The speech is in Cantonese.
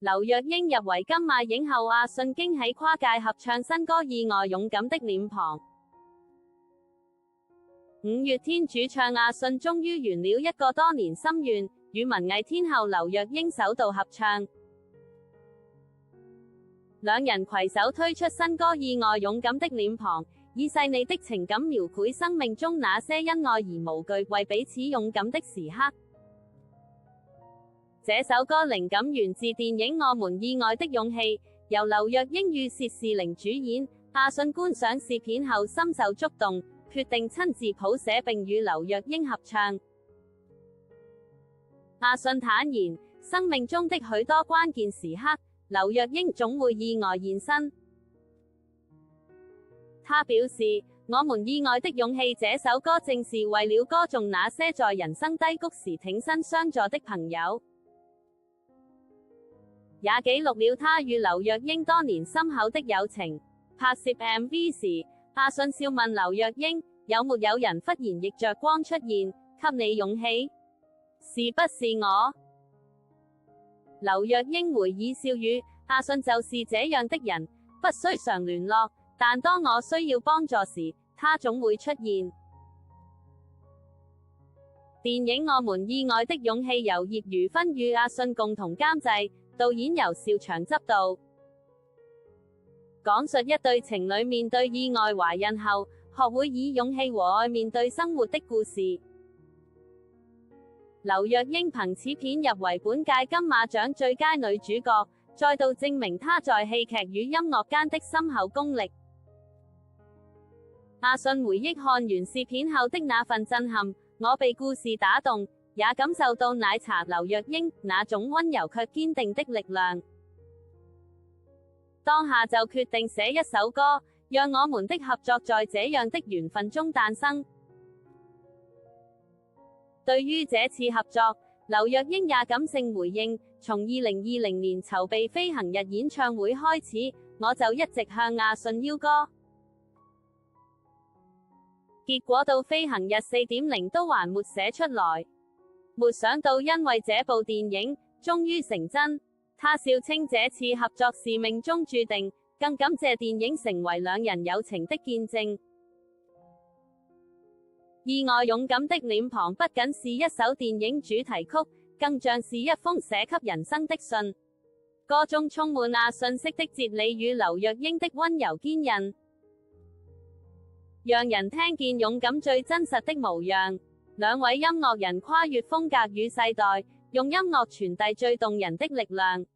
劉若英入圍金馬影后，阿信驚喜跨界合唱新歌《意外勇敢的臉龐》。五月天主唱阿信終於圓了一個多年心願，與文藝天后劉若英首度合唱。兩人攜手推出新歌《意外勇敢的臉龐》，以細膩的情感描繪生命中那些因愛而無懼、為彼此勇敢的時刻。這首歌靈感源自電影《我們意外的勇氣》，由劉若英與薛仕凌主演。阿信觀賞試片後深受觸動，決定親自譜寫並與劉若英合唱。阿信坦言，生命中的許多關鍵時刻，劉若英總會意外現身。他表示，《我們意外的勇氣》這首歌正是為了歌頌那些在人生低谷時挺身相助的朋友。也記錄了他與劉若英多年深厚的友情。拍攝 MV 時，阿信笑問劉若英，有沒有人忽然逆着光出現，給你勇氣？是不是我？劉若英回以笑語，阿信就是這樣的人，不需常聯絡，但當我需要幫助時，他總會出現。電影《我們意外的勇氣》由葉如芬與阿信共同監製，導演由兆祥執導，講述一對情侶面對意外懷孕後，學會以勇氣和愛面對生活的故事。劉若英憑此片入圍本屆金馬獎最佳女主角，再度證明她在戲劇與音樂間的深厚功力。阿信回憶看完試片後的那份震撼，我被故事打動，也感受到奶茶劉若英那種溫柔卻堅定的力量。當下就決定寫一首歌，讓我們的合作在這樣的緣分中誕生。對於這次合作，劉若英也感性回應，從2020年籌備飛行日演唱會開始，我就一直向阿信邀歌。結果到飛行日4.0都還沒寫出來，沒想到因為這部電影，終於成真。他笑稱這次合作是命中注定，更感謝電影成為兩人友情的見證。意外勇敢的臉龐不僅是一首電影主題曲，更像是一封寫給人生的信。歌中充滿阿信式的哲理與劉若英的溫柔堅韌，讓人聽見勇敢最真實的模樣。兩位音樂人跨越風格與世代，用音樂傳遞最動人的力量。